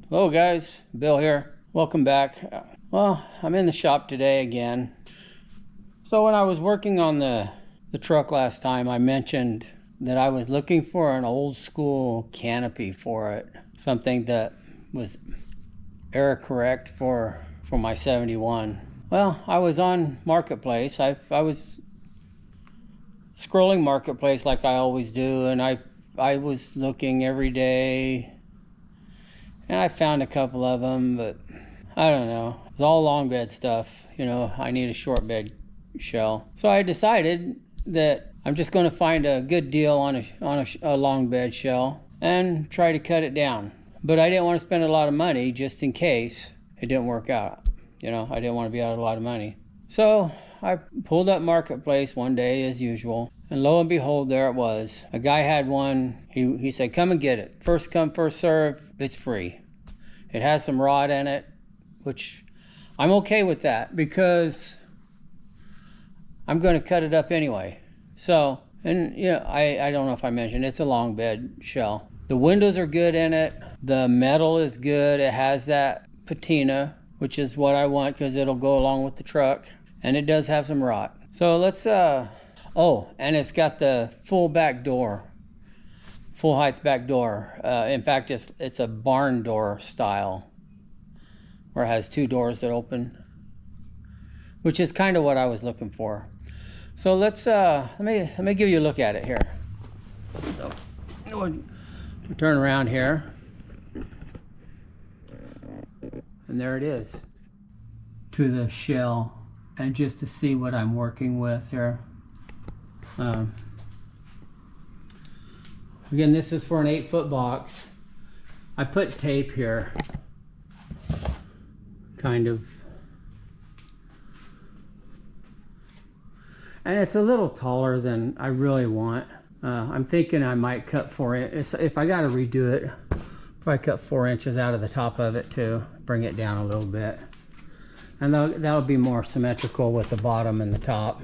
Hello guys, Bill here. Welcome back. Well, I'm in the shop today again. So when I was working on the truck last time, I mentioned that I was looking for an old school canopy for it. Something that was error correct for my 71. Well, I was on Marketplace. I was scrolling Marketplace like I always do, and I was looking every day. And I found a couple of them, but I don't know. It's all long bed stuff. You know, I need a short bed shell. So I decided that I'm just going to find a good deal on a long bed shell and try to cut it down. But I didn't want to spend a lot of money just in case it didn't work out. You know, I didn't want to be out a lot of money. So I pulled up Marketplace one day as usual. And lo and behold, there it was. A guy had one. He said, come and get it. First come, first serve. It's free. It has some rod in it, which I'm okay with that because I'm going to cut it up anyway. So, and you know, I don't know if I mentioned, it's a long bed shell. The windows are good in it. The metal is good. It has that patina, which is what I want because it'll go along with the truck. And it does have some rot. So let's, oh, and it's got the full back door. Full height back door. In fact, it's a barn door style, where it has two doors that open, which is kind of what I was looking for. So let's let me give you a look at it here. So, we'll turn around here, and there it is, to the shell, and just to see what I'm working with here. Again, this is for an 8-foot box. I put tape here, kind of. And it's a little taller than I really want. I'm thinking I might cut 4 inches. If I got to redo it, probably cut 4 inches out of the top of it too. Bring it down a little bit. And that'll be more symmetrical with the bottom and the top.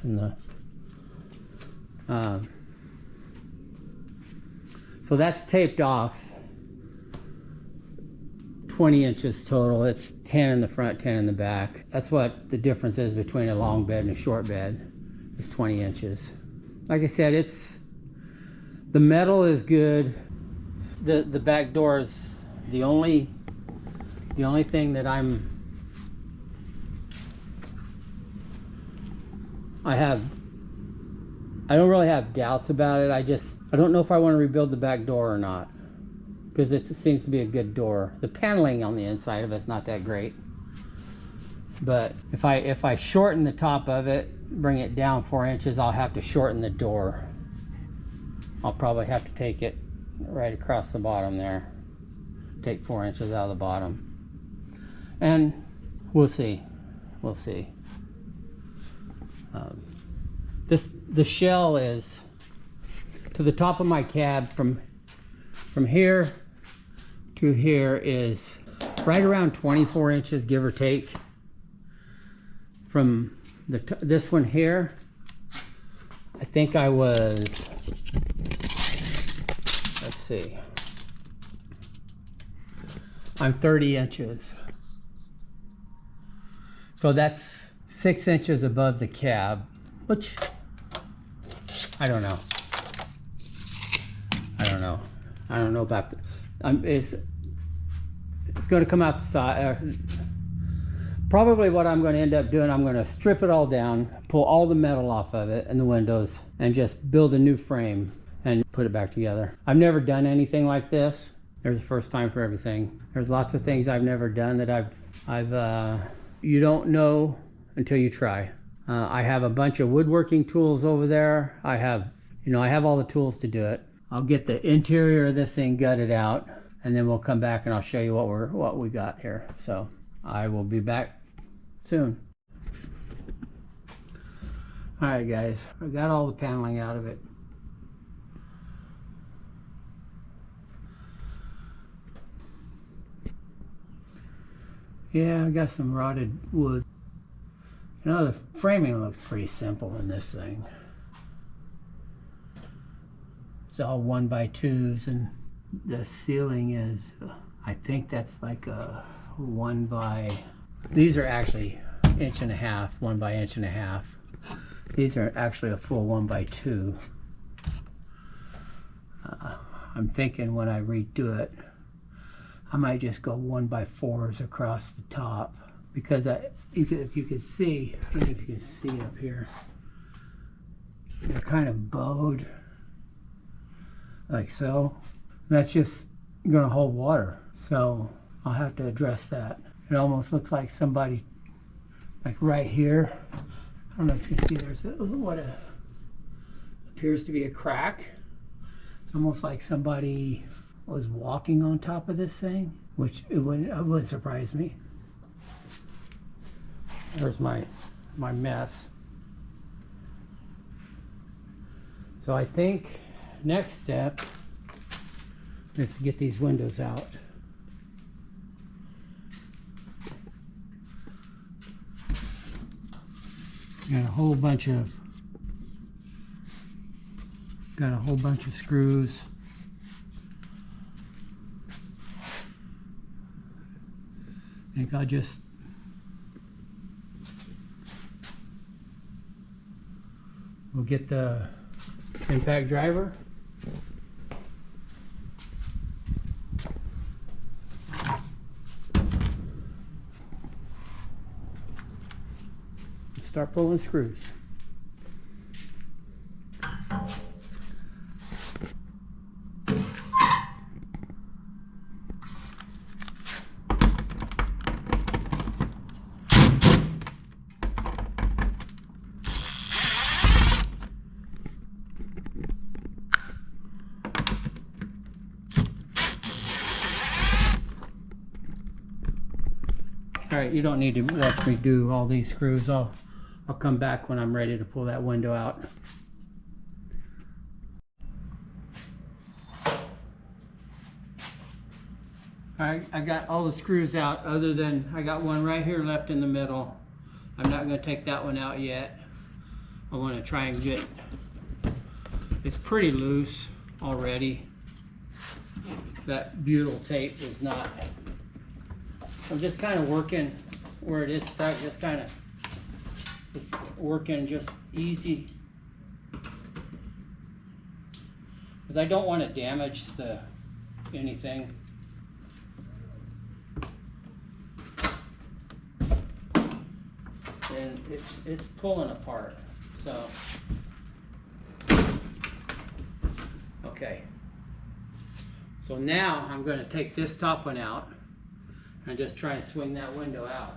And so that's taped off 20 inches total. It's 10 in the front, 10 in the back. That's what the difference is between a long bed and a short bed, is 20 inches. Like I said, the metal is good. The back door is the only thing that I don't really have doubts about it. I don't know if I want to rebuild the back door or not, because it seems to be a good door. The paneling on the inside of it's not that great, but if I shorten the top of it, bring it down 4 inches, I'll have to shorten the door. I'll probably have to take it right across the bottom there, take 4 inches out of the bottom, and we'll see. The shell is to the top of my cab, from here to here is right around 24 inches, give or take. From this one here, I think I was, let's see, I'm 30 inches. So that's 6 inches above the cab, which I don't know about it's going to come out the side. Probably what I'm going to end up doing, I'm going to strip it all down, pull all the metal off of it and the windows, and just build a new frame and put it back together. I've never done anything like this. There's a first time for everything. There's lots of things I've never done that I've you don't know until you try. I have a bunch of woodworking tools over there. I have all the tools to do it. I'll get the interior of this thing gutted out, and then we'll come back and I'll show you what we got here. So I will be back soon. All right, guys, I got all the paneling out of it. Yeah, I got some rotted wood. You know, the framing looks pretty simple in this thing. It's all 1x2s and the ceiling is, I think that's like a 1 by, these are actually 1.5 inches, 1 by 1.5 inches. These are actually a full 1 by 2. I'm thinking when I redo it, I might just go 1 by 4s across the top, because if you can see, I don't know if you can see up here, they're kind of bowed like so. That's just going to hold water, so I'll have to address that. It almost looks like somebody, like right here, I don't know if you can see, there's what appears to be a crack. It's almost like somebody was walking on top of this thing, which it would surprise me. There's my mess. So I think next step is to get these windows out. Got a whole bunch of screws. I think I'll just we'll get the impact driver. Start pulling screws. All right, you don't need to watch me do all these screws. I'll come back when I'm ready to pull that window out. Alright, I got all the screws out, other than I got one right here left in the middle. I'm not going to take that one out yet. I want to try and get, it's pretty loose already. That butyl tape is not, I'm just kind of working where it is stuck, just kind of just working just easy, because I don't want to damage anything. And it's pulling apart, so okay. So now I'm going to take this top one out and just try and swing that window out.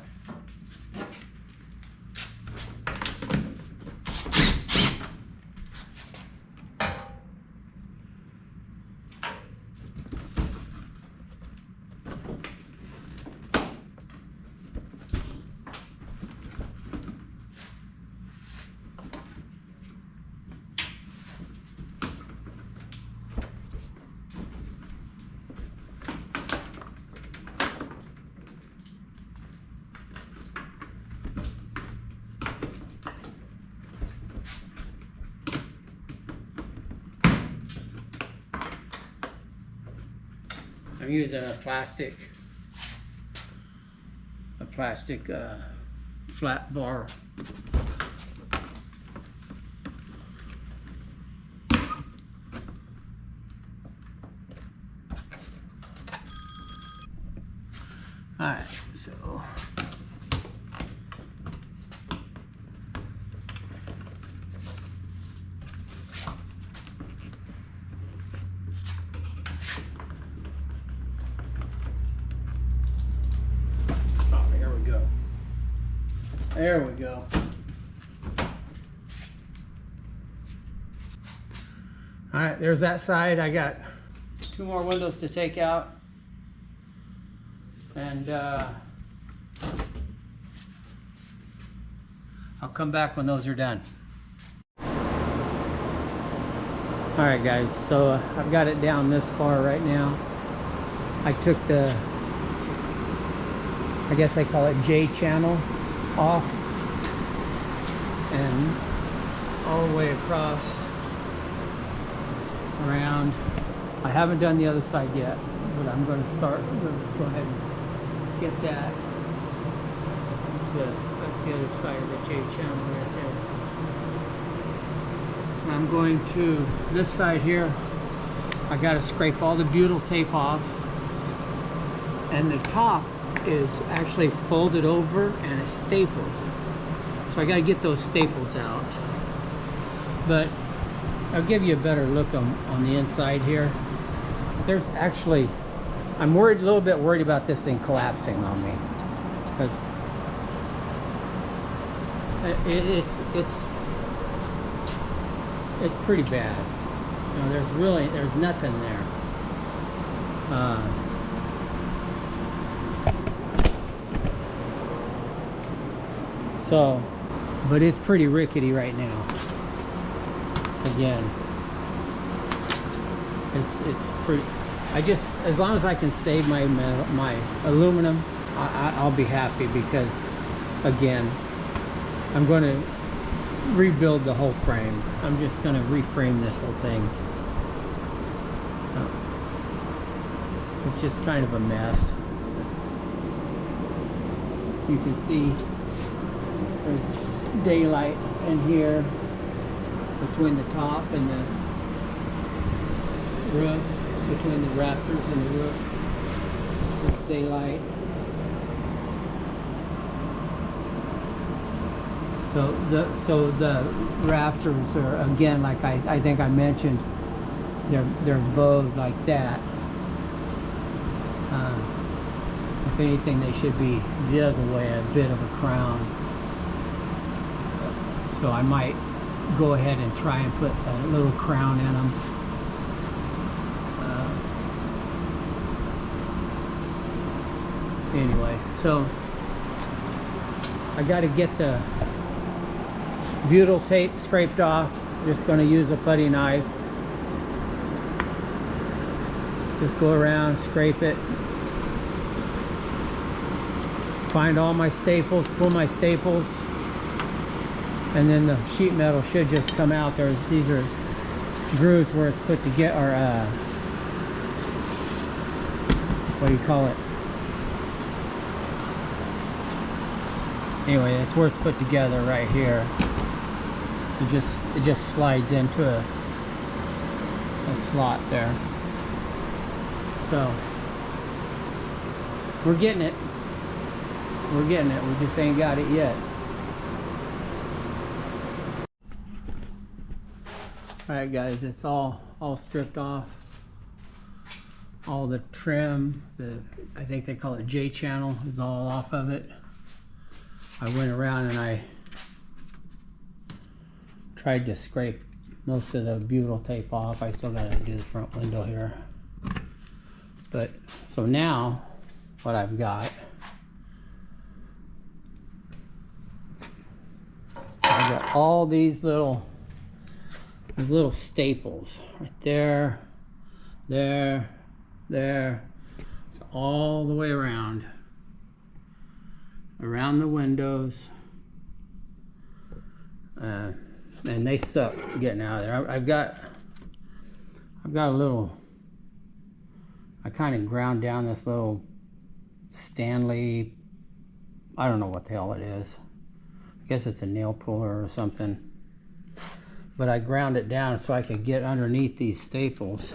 I'm using a plastic flat bar. Alright, so there we go. All right, there's that side. I got 2 more windows to take out, and I'll come back when those are done. All right, guys, so I've got it down this far right now. I took the, I guess they call it J channel, off and all the way across, around, I haven't done the other side yet, but I'm going to start. I'm going to go ahead and get that. That's the other side of the J channel right there. I'm going to this side here. I got to scrape all the butyl tape off, and the top is actually folded over and it's stapled. So I got to get those staples out. But I'll give you a better look on the inside here. There's actually, I'm worried, a little bit worried about this thing collapsing on me, because it's pretty bad. You know, there's nothing there. So, but it's pretty rickety right now. Again, it's pretty. I just, as long as I can save my metal, my aluminum, I'll be happy, because again, I'm going to rebuild the whole frame. I'm just going to reframe this whole thing. It's just kind of a mess. You can see there's daylight in here between the top and the roof, between the rafters and the roof. There's daylight. So the rafters are, again, like I think I mentioned, they're bowed like that. If anything, they should be the other way, a bit of a crown. So I might go ahead and try and put a little crown in them. Anyway, so I got to get the butyl tape scraped off. Just going to use a putty knife. Just go around, scrape it. Find all my staples, pull my staples, and then the sheet metal should just come out. These are grooves where it's put together, or what do you call it? Anyway, it's where it's put together right here. It just slides into a slot there. So we're getting it. We're getting it. We just ain't got it yet. Alright guys, it's all stripped off. All the trim, I think they call it J channel, is all off of it. I went around and I tried to scrape most of the butyl tape off. I still got to do the front window here. But so now what I've got, I've got all these little staples right there, there, so all the way around the windows, and they suck getting out of there. I've got a little, I kind of ground down this little Stanley, I don't know what the hell it is. I guess it's a nail puller or something. But I ground it down so I could get underneath these staples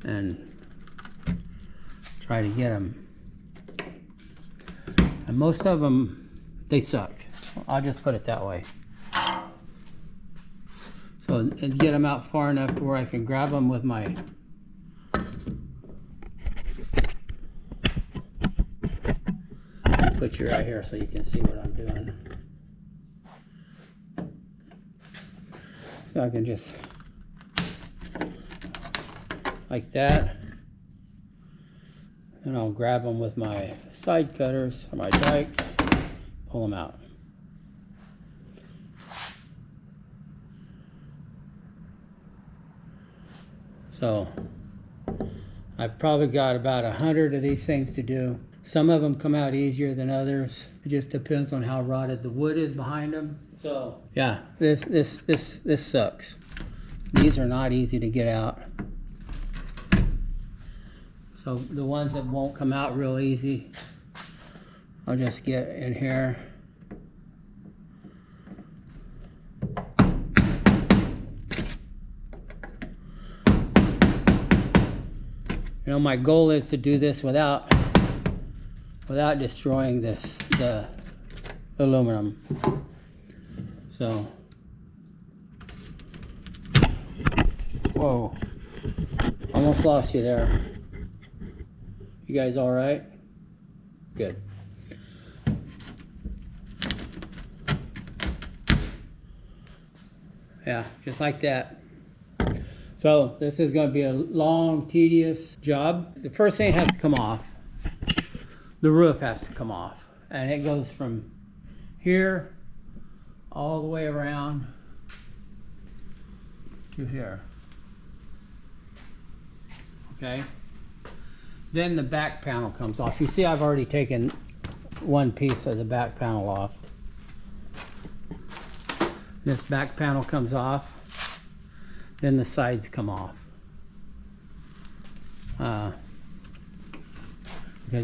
and try to get them. And most of them, they suck. I'll just put it that way. So get them out far enough to where I can grab them with my put you right here so you can see what I'm doing. So I can just like that, and I'll grab them with my side cutters or my dikes, pull them out. So I've probably got about 100 of these things to do. Some of them come out easier than others. It just depends on how rotted the wood is behind them. So yeah, this sucks. These are not easy to get out. So the ones that won't come out real easy, I'll just get in here. You know, my goal is to do this without destroying the aluminum. So, whoa, almost lost you there. You guys all right? Good. Yeah, just like that. So this is going to be a long, tedious job. The first thing has to come off. The roof has to come off. And it goes from here all the way around to here. Okay? Then the back panel comes off. You see I've already taken one piece of the back panel off. This back panel comes off. Then the sides come off. Because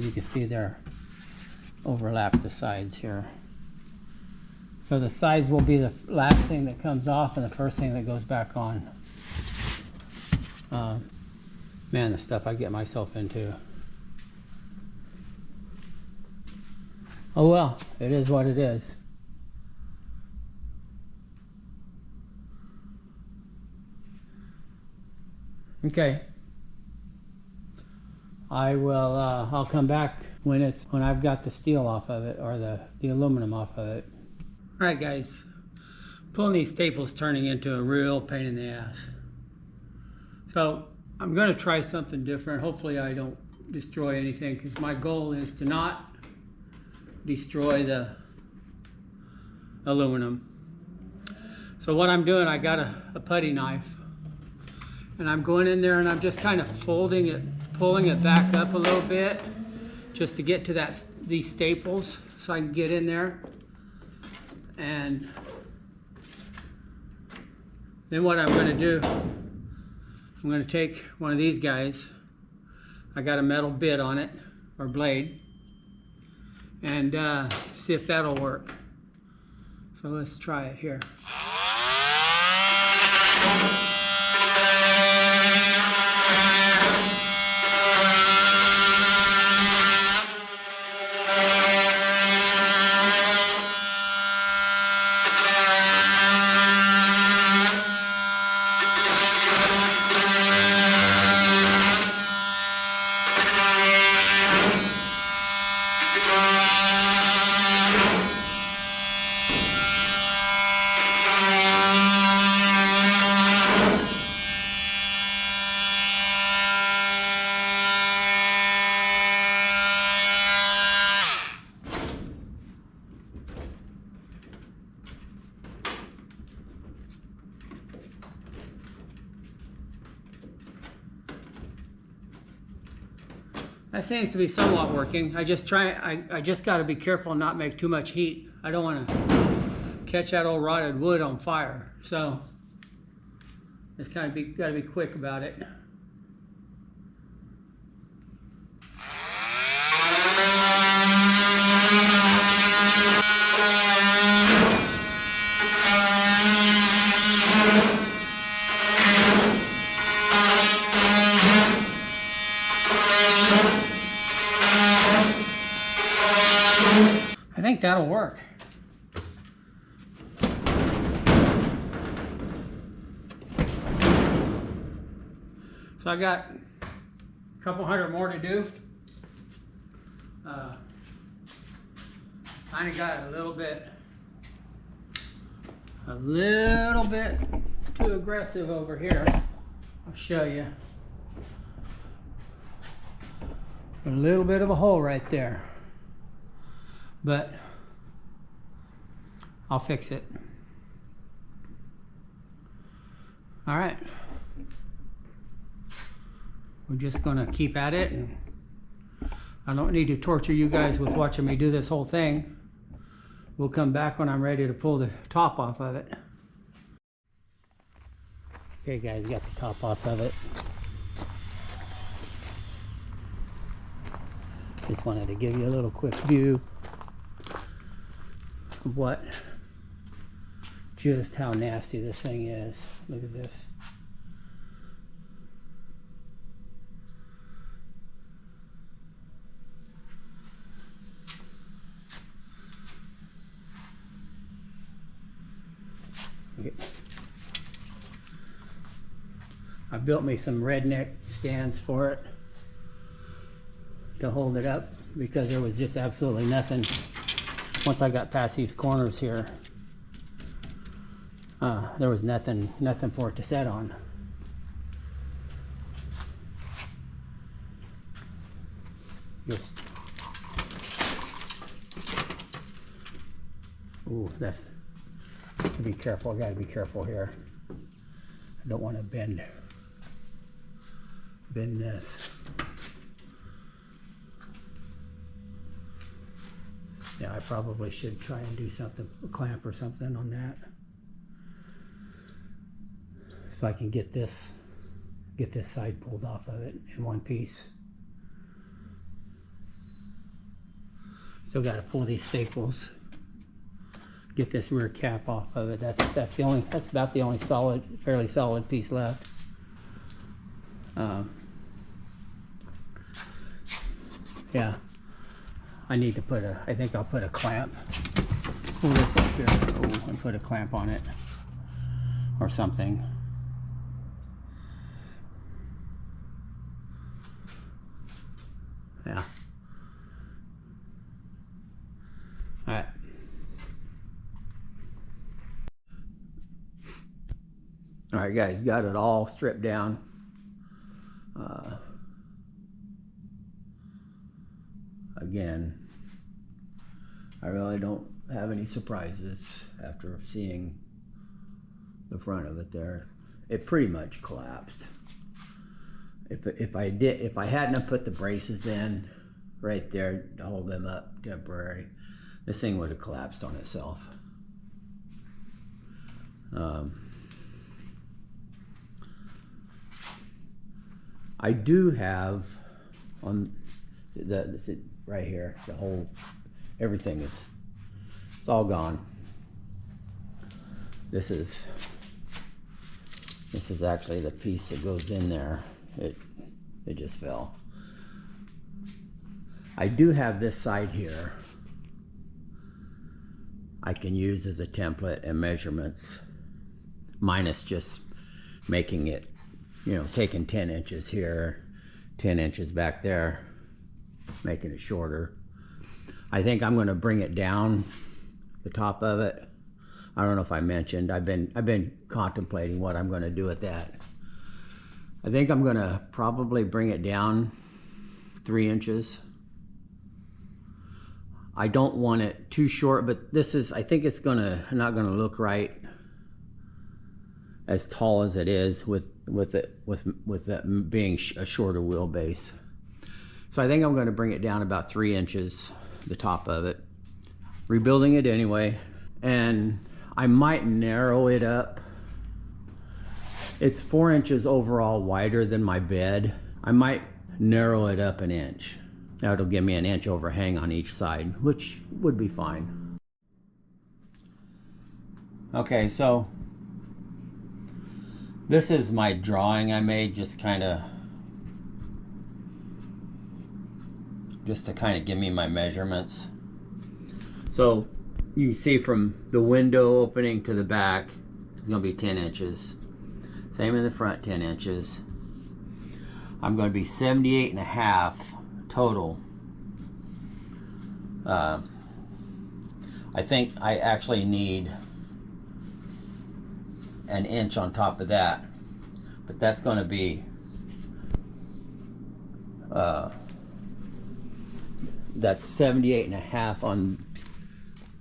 you can see they're overlap the sides here. So the sides will be the last thing that comes off and the first thing that goes back on. Man, the stuff I get myself into. Oh well, it is what it is. Okay. I'll come back when I've got the steel off of it, or the aluminum off of it. All right, guys. Pulling these staples turning into a real pain in the ass. So I'm going to try something different. Hopefully I don't destroy anything, because my goal is to not destroy the aluminum. So what I'm doing, I got a putty knife. And I'm going in there and I'm just kind of folding it, pulling it back up a little bit just to get to these staples so I can get in there. And then what I'm going to do, I'm going to take one of these guys. I got a metal bit on it, or blade, and see if that'll work. So let's try it here. That seems to be somewhat working. I just got to be careful and not make too much heat. I don't want to catch that old rotted wood on fire. So just got to be quick about it. I think that'll work. So I got a couple hundred more to do. Kind of got a little bit too aggressive over here. I'll show you. A little bit of a hole right there. But I'll fix it. All right. We're just going to keep at it, and I don't need to torture you guys with watching me do this whole thing. We'll come back when I'm ready to pull the top off of it. Okay guys, got the top off of it. Just wanted to give you a little quick view of just how nasty this thing is. Look at this. I built me some redneck stands for it to hold it up because there was just absolutely nothing once I got past these corners here. There was nothing for it to set on. Just ooh, that's, be careful. I gotta be careful here. I don't want to bend this. Yeah, I probably should try and do something, a clamp or something on that, so I can get this side pulled off of it in one piece. Still got to pull these staples, get this rear cap off of it. That's about the only fairly solid piece left. Yeah, I need to I think I'll put a clamp. Pull this up here, and put a clamp on it or something. Yeah. All right. All right, guys, got it all stripped down. Again, I really don't have any surprises after seeing the front of it there. It pretty much collapsed. If I hadn't have put the braces in right there to hold them up temporary, this thing would have collapsed on itself. I do have on this right here, the whole, everything it's all gone. This is actually the piece that goes in there. It just fell. I do have this side here I can use as a template and measurements, minus just making it, you know, taking 10 inches here, 10 inches back there, making it shorter. I think I'm going to bring it down the top of it. I don't know if I mentioned, I've been contemplating what I'm going to do with that. I think I'm going to probably bring it down 3 inches. I don't want it too short, but this is, I think it's not gonna look right as tall as it is with that being a shorter wheelbase. So I think I'm going to bring it down about 3 inches, the top of it, rebuilding it anyway, and I might narrow it up. It's 4 inches overall wider than my bed. I might narrow it up an inch. That'll give me an inch overhang on each side, which would be fine. Okay, so this is my drawing I made, just to kind of give me my measurements. So you can see from the window opening to the back, it's going to be 10 inches. Same in the front, 10 inches. I'm going to be 78.5 total. I think I actually need an inch on top of that, but that's going to be that's 78.5 on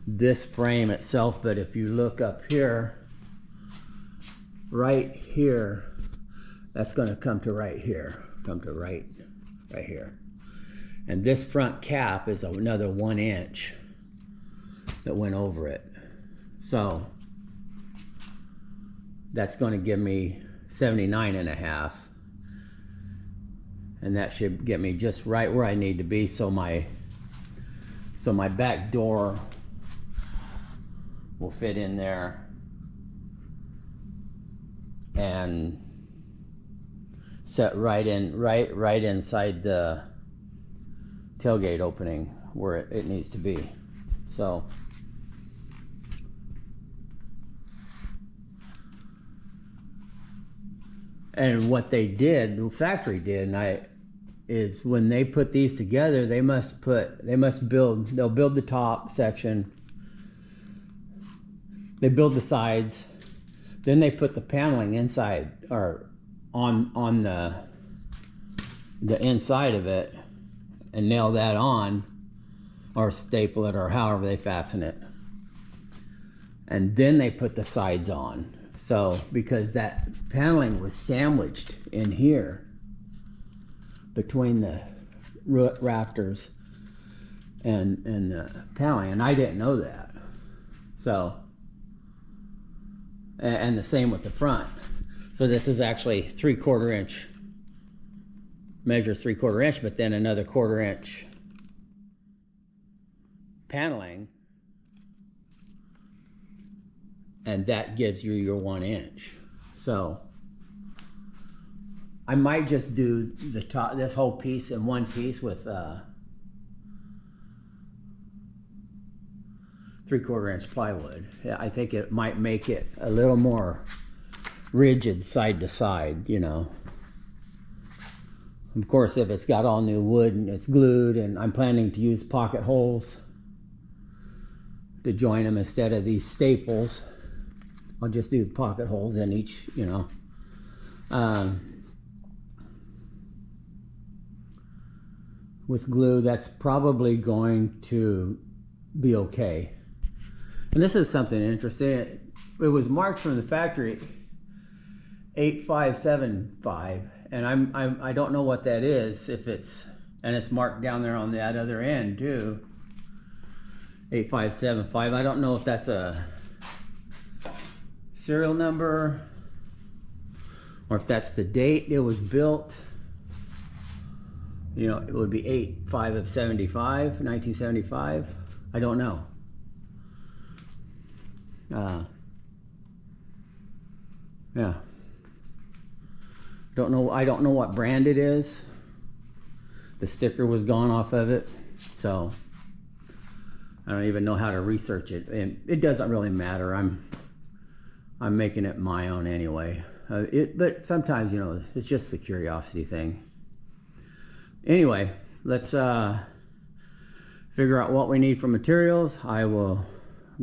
this frame itself. But if you look up here, right here, that's going to come to right here, right here. And this front cap is another 1 inch that went over it. So that's going to give me 79.5, and that should get me just right where I need to be, so my back door will fit in there and set right inside the tailgate opening where it needs to be. So and what they did, the factory did, is when they put these together, they'll build the top section, they build the sides, then they put the paneling inside or on the inside of it and nail that on, or staple it, or however they fasten it, and then they put the sides on. So because that paneling was sandwiched in here between the rafters and the paneling, and I didn't know that. So, and the same with the front. So this is actually 3/4 inch, measure 3/4 inch, but then another 1/4 inch paneling, and that gives you your 1 inch. So I might just do the top, this whole piece in one piece with 3/4 inch plywood. Yeah, I think it might make it a little more rigid side to side, you know. Of course, if it's got all new wood and it's glued, and I'm planning to use pocket holes to join them instead of these staples, I'll just do pocket holes in each, you know. With glue, that's probably going to be okay. And this is something interesting. It was marked from the factory 8575, and I don't know what that is, if it's, and it's marked down there on that other end too, 8575. I don't know if that's a serial number or if that's the date it was built. You know, it would be 85 of 75, 1975. I don't know. Yeah. Don't know. I don't know what brand it is. The sticker was gone off of it, so I don't even know how to research it. And it doesn't really matter. I'm making it my own anyway. But sometimes, you know, it's just the curiosity thing. Anyway, let's figure out what we need for materials. I will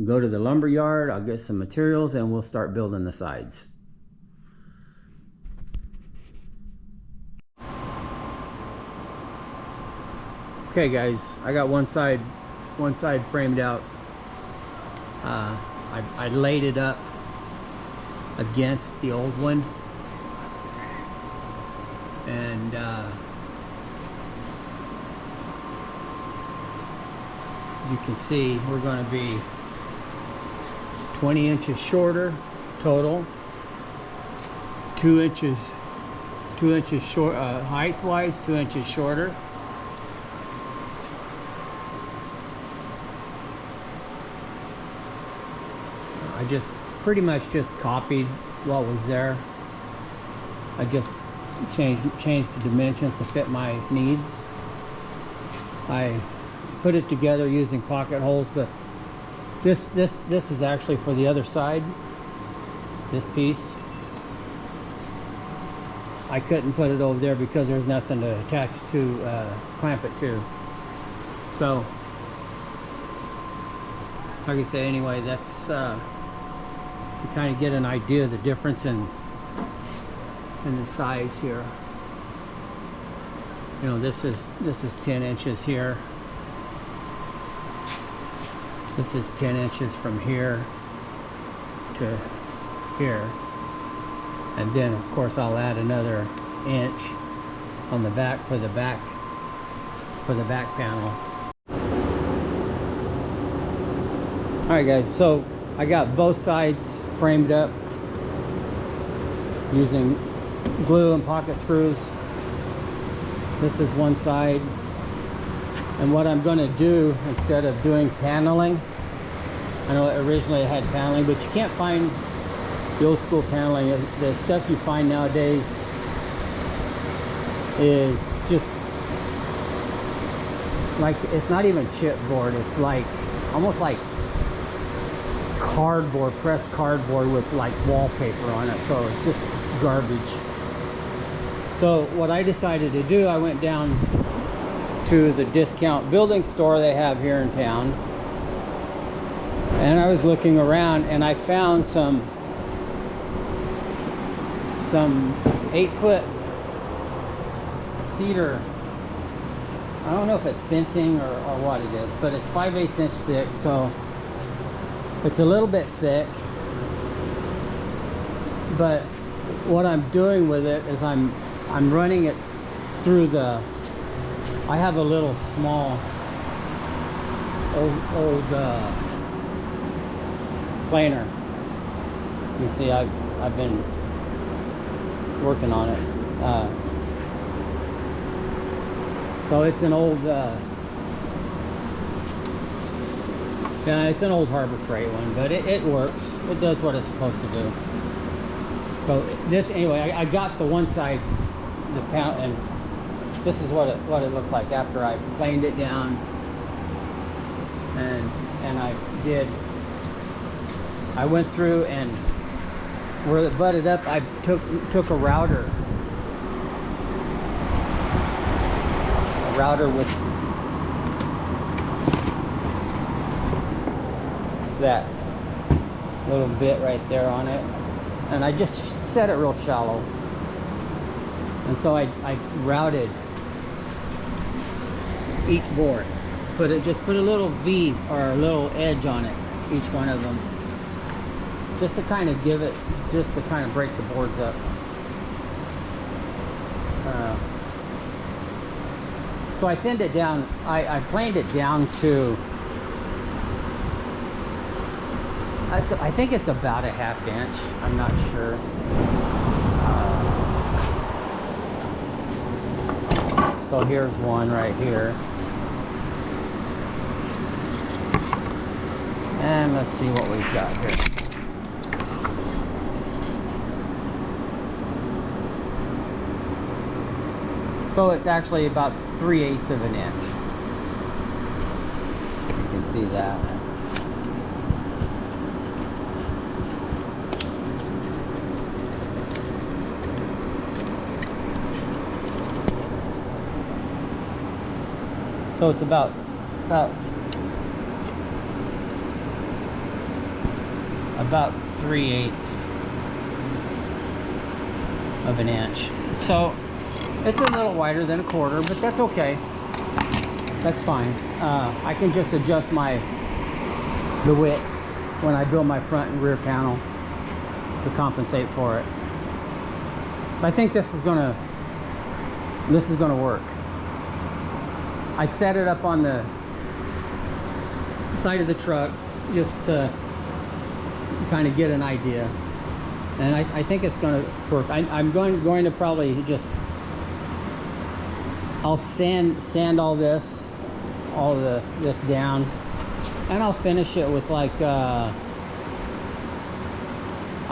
go to the lumber yard, I'll get some materials, and we'll start building the sides. Okay guys, I got one side framed out. I laid it up against the old one, and you can see we're going to be 20 inches shorter total, 2 inches short height wise, 2 inches shorter. I just pretty much just copied what was there. I just changed the dimensions to fit my needs. I put it together using pocket holes, but this is actually for the other side. This piece, I couldn't put it over there because there's nothing to attach it to, clamp it to. So, like I say, anyway, that's you kind of get an idea of the difference in the size here. You know, this is 10 inches here. This is 10 inches from here to here, and then of course I'll add another inch on the back for the back panel. All right guys, so I got both sides framed up. using glue and pocket screws. This is one side. And what I'm going to do, instead of doing paneling, I know originally I had paneling, but you can't find the old school paneling. The stuff you find nowadays is just like, it's not even chipboard, it's like almost like cardboard, pressed cardboard with like wallpaper on it, so it's just garbage. So what I decided to do, I went down to the discount building store they have here in town, and I was looking around and I found some 8-foot cedar. I don't know if it's fencing or what it is, but it's 5/8 inch thick, so it's a little bit thick. But what I'm doing with it is I'm running it through the, I have a little small old planer. You see, I've been working on it. So it's an old, yeah, it's an old Harbor Freight one, but it works. It does what it's supposed to do. So this, anyway, I got the one side, the pound, and this is what it looks like after I planed it down, and I went through, and where it butted up, I took a router with that little bit right there on it, and I just set it real shallow, and so I routed each board, just put a little V or a little edge on it, each one of them, just to kind of give it, just to kind of break the boards up. So I thinned it down. I planed it down to, I think it's about a 1/2 inch. I'm not sure. So here's one right here. And let's see what we've got here. So it's actually about 3/8 of an inch. You can see that. So it's about 3/8 of an inch. So it's a little wider than a quarter, but that's okay. That's fine. I can just adjust the width when I build my front and rear panel to compensate for it. But I think this is gonna work. I set it up on the side of the truck just to kind of get an idea, and I think it's gonna work. I'm going to probably just, I'll sand all this down, and I'll finish it with like I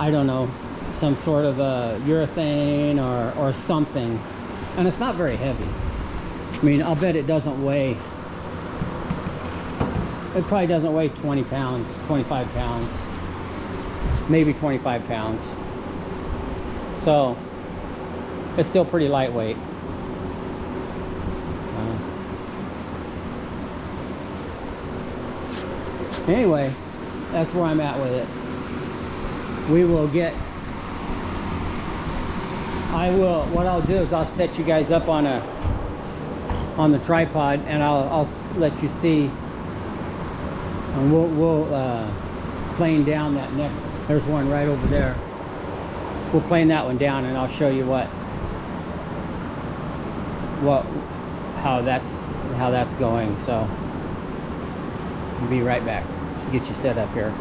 don't know, some sort of a urethane or something. And it's not very heavy. I mean, I'll bet it doesn't weigh, it probably doesn't weigh 20 pounds, 25 pounds, maybe 25 pounds. So it's still pretty lightweight. Anyway, that's where I'm at with it. What I'll do is I'll set you guys up on the tripod, and I'll let you see, and we'll plane down that next, there's one right over there. We'll plane that one down, and I'll show you how that's going. So I'll be right back to get you set up here.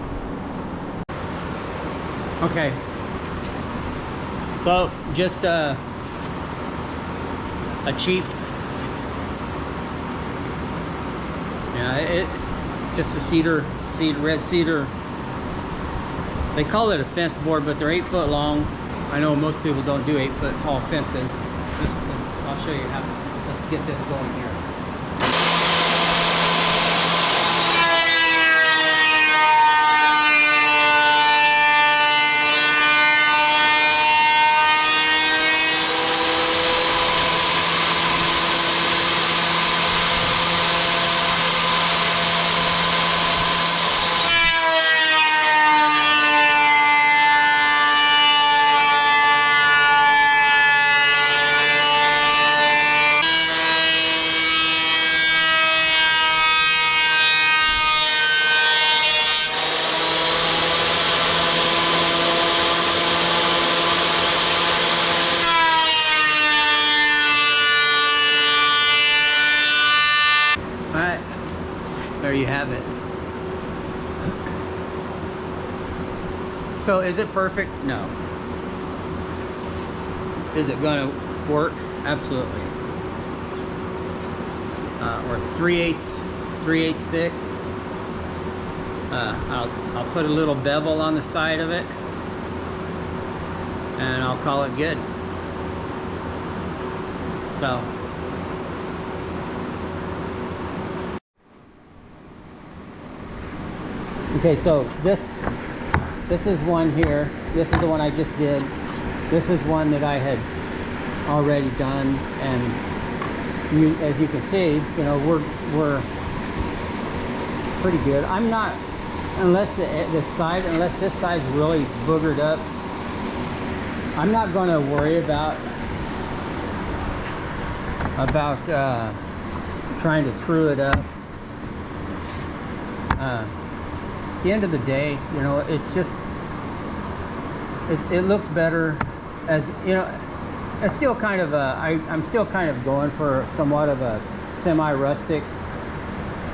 Okay, So just a cheap, just a red cedar. They call it a fence board, but they're 8 foot long. I know most people don't do 8 foot tall fences. I'll show you how. Let's get this going here. Alright, there you have it. So is it perfect? No. Is it gonna work? Absolutely. Or 3/8 thick. I'll put a little bevel on the side of it, and I'll call it good. So. Okay, so this is one here. This is the one I just did. This is one that I had already done, and as you can see, you know, we're pretty good. I'm not, unless this side's really boogered up, I'm not going to worry about trying to true it up. At the end of the day, you know, it's just, it looks better, as you know. It's still kind of I'm still kind of going for somewhat of a semi-rustic,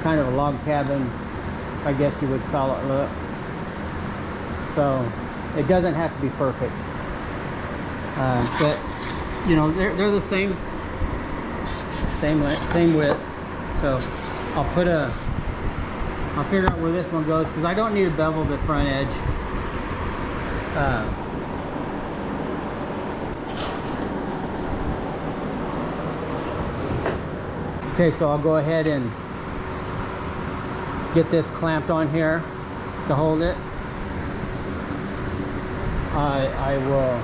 kind of a log cabin, I guess you would call it, look. So it doesn't have to be perfect, but you know, they're the same width. So I'll figure out where this one goes, because I don't need to bevel the front edge. Okay, so I'll go ahead and get this clamped on here to hold it. I will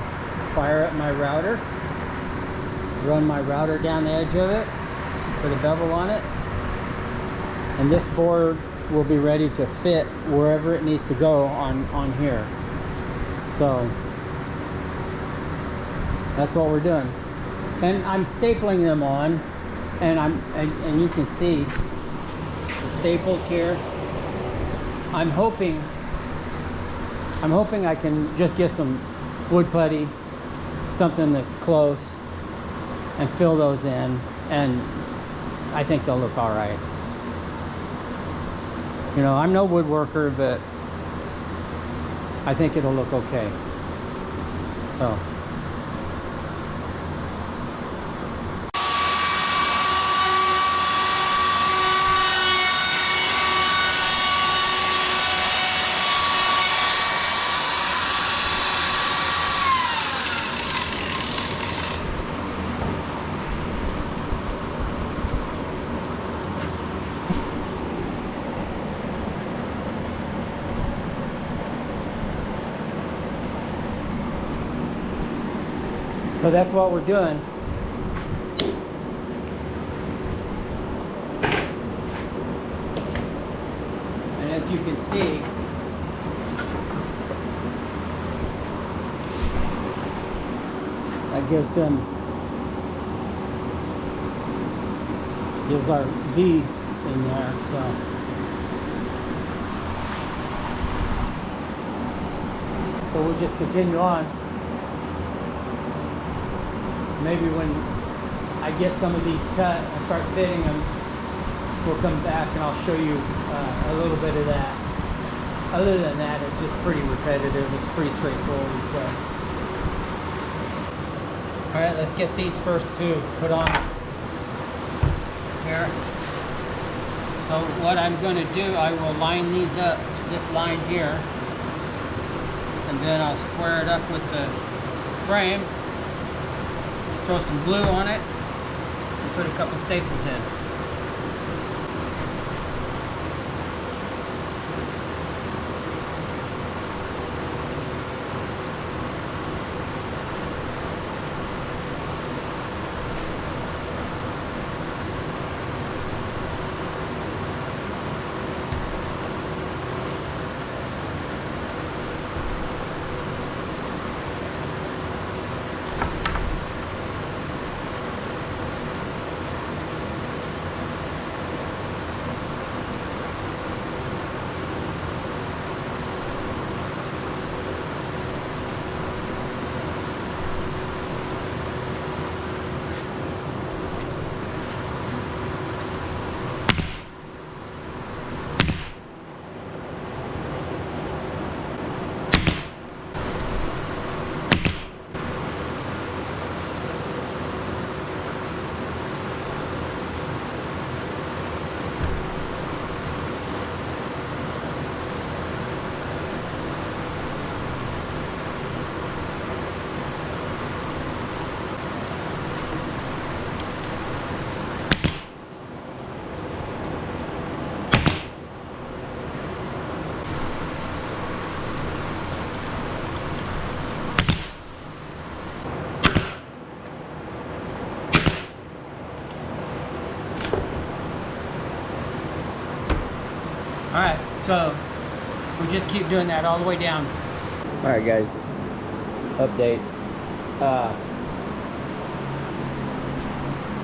fire up my router, run my router down the edge of it, put a bevel on it, and this board will be ready to fit wherever it needs to go on here. So that's what we're doing, and I'm stapling them on, and you can see the staples here. I'm hoping I can just get some wood putty, something that's close, and fill those in, and I think they'll look all right. You know, I'm no woodworker, but I think it'll look okay. So. So that's what we're doing. And as you can see, that gives our V in there. So we'll just continue on. Maybe when I get some of these cut and start fitting them, we'll come back and I'll show you a little bit of that. Other than that, it's just pretty repetitive. It's pretty straightforward. So All right, let's get these first two put on here. So what I'm going to do, I will line these up, this line here, and then I'll square it up with the frame, throw some glue on it, and put a couple staples in. All right, so we just keep doing that all the way down. All right, guys, update.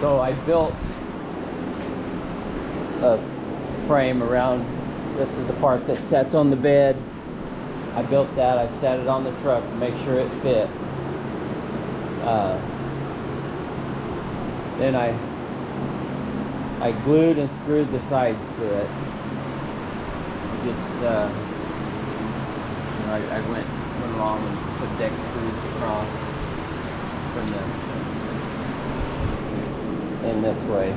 So I built a frame around, this is the part that sets on the bed. I built that, I set it on the truck to make sure it fit. Then I glued and screwed the sides to it. Just I went along and put deck screws across from in this way.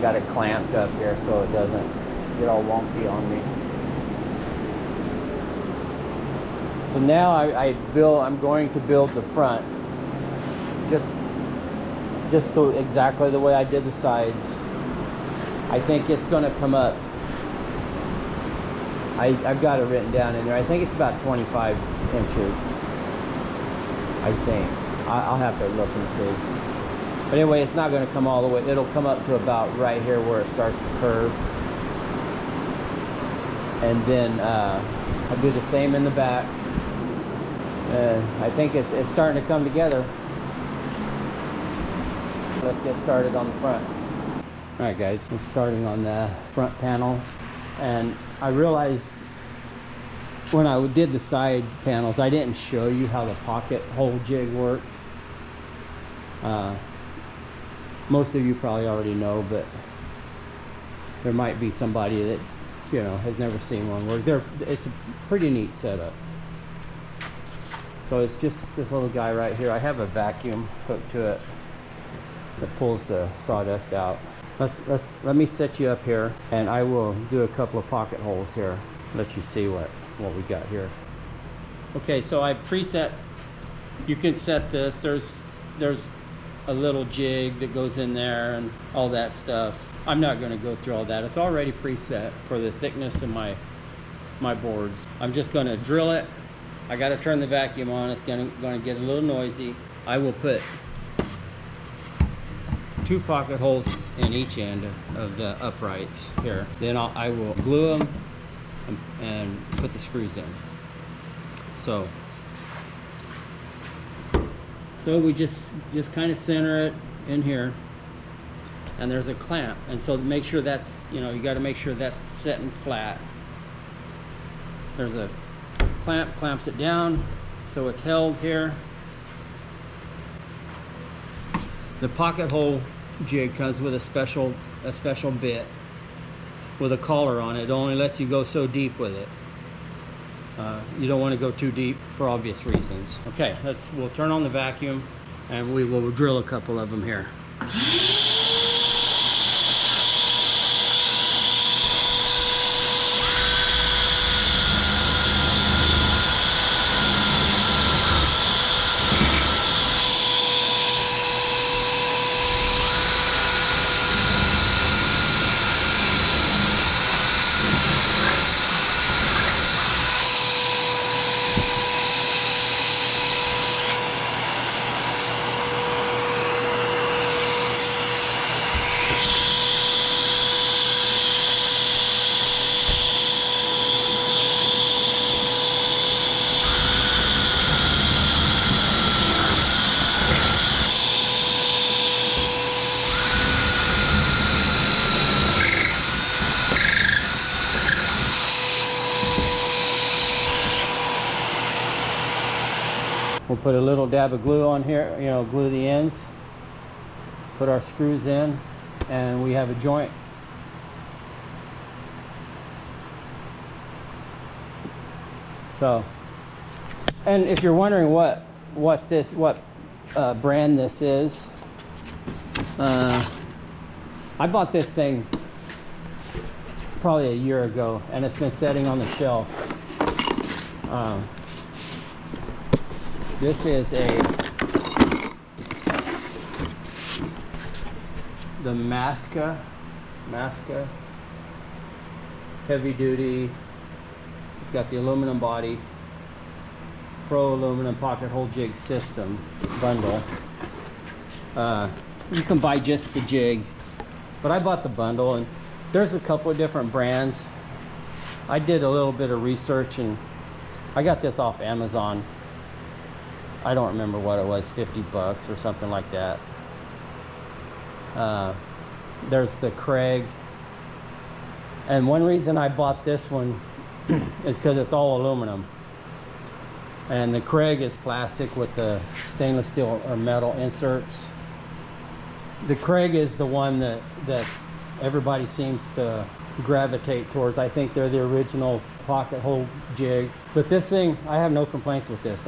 Got it clamped up here so it doesn't get all wonky on me. So now I'm going to build the front just exactly the way I did the sides. I think it's going to come up. I've got it written down in there. I think it's about 25 inches. I think. I'll have to look and see. But anyway, it's not going to come all the way. It'll come up to about right here where it starts to curve. And then I'll do the same in the back. I think it's starting to come together. Let's get started on the front. Alright guys, I'm starting on the front panel, and I realized when I did the side panels I didn't show you how the pocket hole jig works. Most of you probably already know, but there might be somebody that, you know, has never seen one work. It's a pretty neat setup. So it's just this little guy right here. I have a vacuum hooked to it that pulls the sawdust out. Let me set you up here, and I will do a couple of pocket holes here, let you see what we got here. Okay, so I preset. You can set this. There's a little jig that goes in there and all that stuff. I'm not going to go through all that. It's already preset for the thickness of my boards. I'm just going to drill it. I got to turn the vacuum on. It's going to get a little noisy. I will put 2 pocket holes in each end of the uprights here. Then I will glue them and put the screws in. So we just kind of center it in here, and there's a clamp, and so make sure that's, you know, you got to make sure that's setting flat. There's a clamp, clamps it down so it's held here. The pocket hole jig comes with a special bit with a collar on it. It only lets you go so deep with it. You don't want to go too deep for obvious reasons. Okay, we'll turn on the vacuum and we will drill a couple of them here. We'll put a little dab of glue on here, you know, glue the ends, put our screws in, and we have a joint. So, and if you're wondering what brand this is, I bought this thing probably a year ago, and it's been sitting on the shelf. This is the Masca heavy duty. It's got the aluminum body, pro aluminum pocket hole jig system bundle. You can buy just the jig, but I bought the bundle, and there's a couple of different brands. I did a little bit of research and I got this off Amazon. I don't remember what it was, 50 bucks or something like that. There's the Craig. And one reason I bought this one is because it's all aluminum. And the Craig is plastic with the stainless steel or metal inserts. The Craig is the one that everybody seems to gravitate towards. I think they're the original pocket hole jig. But this thing, I have no complaints with this.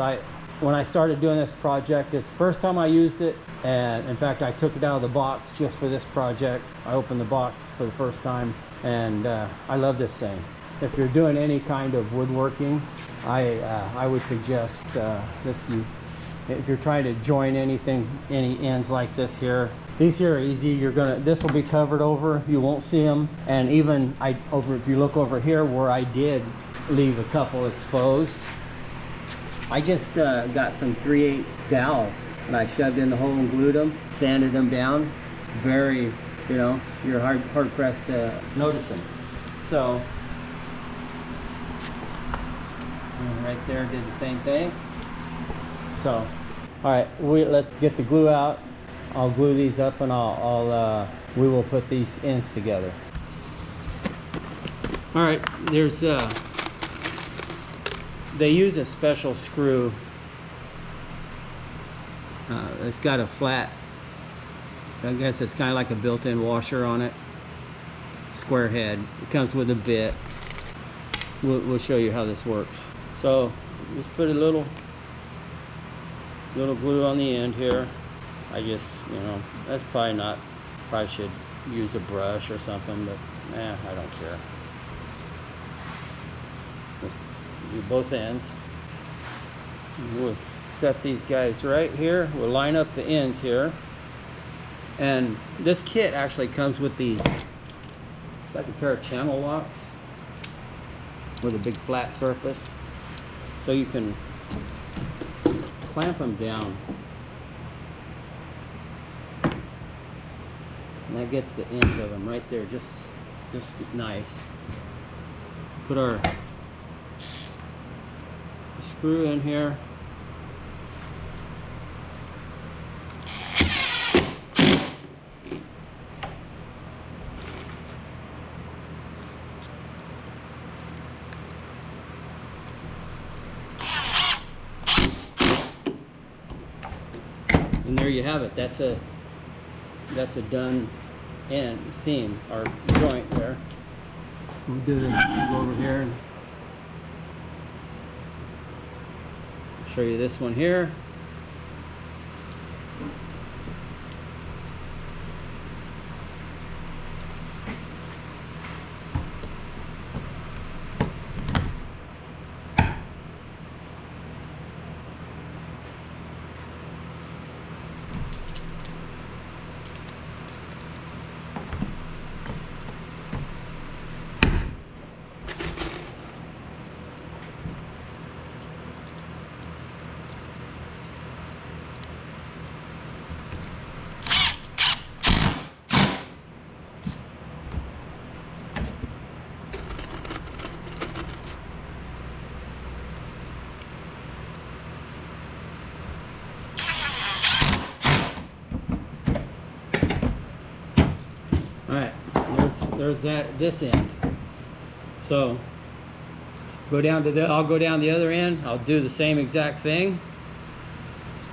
When I started doing this project, it's the first time I used it, and in fact I took it out of the box just for this project. I opened the box for the first time, and I love this thing. If you're doing any kind of woodworking, I would suggest this. If you're trying to join any ends like this here, these here are easy. This will be covered over. You won't see them. And even if you look over here where I did leave a couple exposed, I just got some 3/8 dowels and I shoved in the hole and glued them, sanded them down. Very, you're hard pressed to notice them. So, and right there did the same thing. So, all right, let's get the glue out. I'll glue these up and we will put these ends together. All right, they use a special screw. It's got a flat, I guess it's kind of like a built-in washer on it. Square head. It comes with a bit. We'll show you how this works. So just put a little glue on the end here. I just, that's probably should use a brush or something, but I don't care. Just do both ends. We'll set these guys right here. We'll line up the ends here. And this kit actually comes with these, it's like a pair of channel locks with a big flat surface. So you can clamp them down. And that gets the ends of them right there, just nice. Put our screw in here. And there you have it. That's a done end seam or joint there. We'll go over here and show you this one here. Alright, there's this end. So I'll go down the other end, I'll do the same exact thing,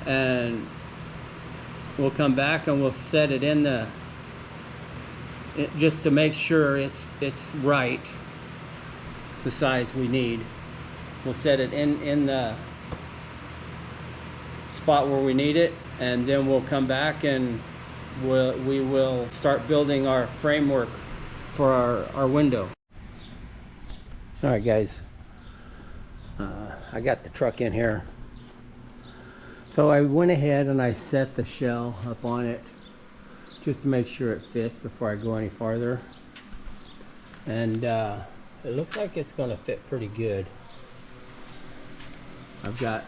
and we'll come back and we'll set it in just to make sure it's right, the size we need. We'll set it in the spot where we need it, and then we'll come back and we will start building our framework for our window. All right, guys, I got the truck in here. So I went ahead and I set the shell up on it just to make sure it fits before I go any farther. And it looks like it's going to fit pretty good. I've got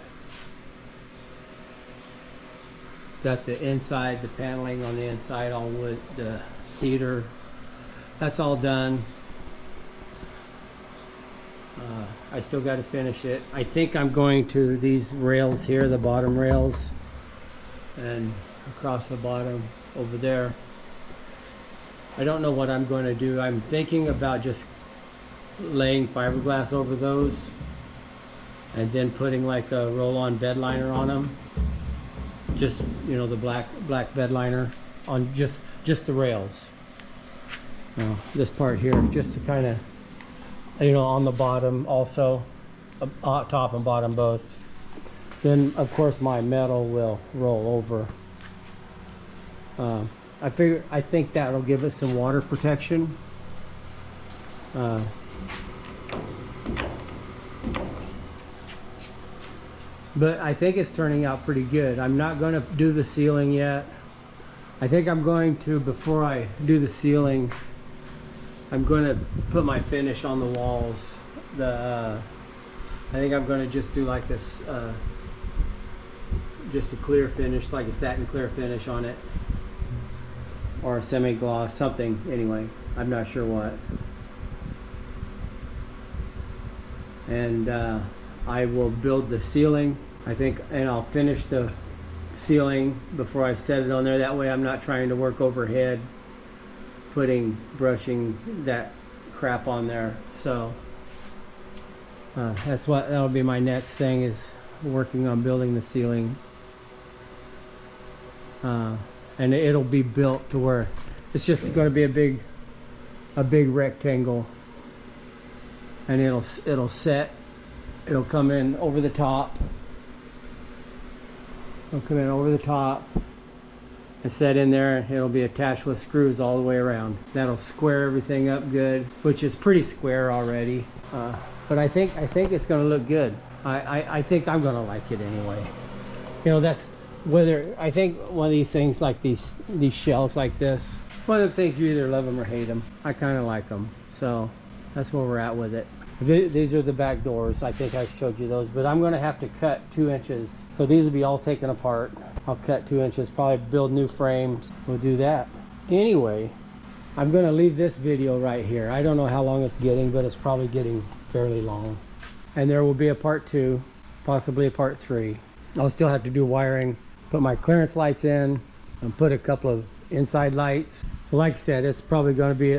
the inside, the paneling on the inside, all wood, the cedar, that's all done. I still got to finish it. I think I'm going to these rails here, the bottom rails, and across the bottom over there. I don't know what I'm going to do. I'm thinking about just laying fiberglass over those and then putting like a roll-on bed liner on them. Just, you know, the black bed liner on just the rails. Now, this part here, just to kind of, you know, on the bottom also, top and bottom both. Then of course my metal will roll over. I think that'll give us some water protection. But I think it's turning out pretty good. I'm not going to do the ceiling yet. I think I'm going to, before I do the ceiling, I'm going to put my finish on the walls. I think I'm going to just do like this, just a clear finish, like a satin clear finish on it, or a semi-gloss, something. Anyway, I'm not sure what. And I will build the ceiling, I think, and I'll finish the ceiling before I set it on there. That way I'm not trying to work overhead, brushing that crap on there. So that'll be my next thing, is working on building the ceiling. And it'll be built to where it's just going to be a big rectangle, and it'll set. It'll come in over the top. It'll come in over the top and set in there. It'll be attached with screws all the way around. That'll square everything up good, which is pretty square already. But I think it's going to look good. I think I'm going to like it anyway. You know, that's whether, I think one of these things like these shelves like this, it's one of the things, you either love them or hate them. I kind of like them, so that's where we're at with it. These are the back doors. I think I showed you those, but I'm going to have to cut 2 inches. So these will be all taken apart. I'll cut 2 inches, probably build new frames. We'll do that. Anyway, I'm going to leave this video right here. I don't know how long it's getting, but it's probably getting fairly long. And there will be a part 2, possibly a part 3. I'll still have to do wiring, put my clearance lights in, and put a couple of inside lights. So like I said, it's probably going to be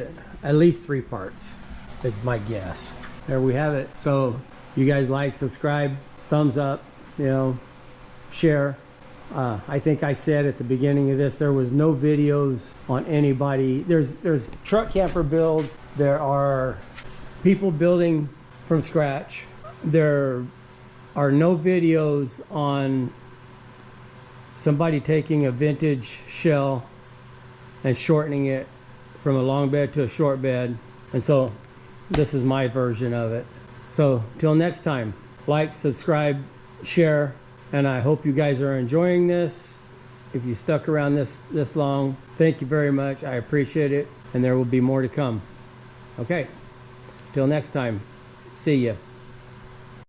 at least 3 parts, is my guess. There we have it. So you guys like, subscribe, thumbs up, you know, share. I think I said at the beginning of this, there was no videos on anybody. There's truck camper builds. There are people building from scratch. There are no videos on somebody taking a vintage shell and shortening it from a long bed to a short bed. And so this is my version of it. So till next time, like, subscribe, share, and I hope you guys are enjoying this. If you stuck around this long, thank you very much. I appreciate it, and there will be more to come. Okay, till next time, see ya.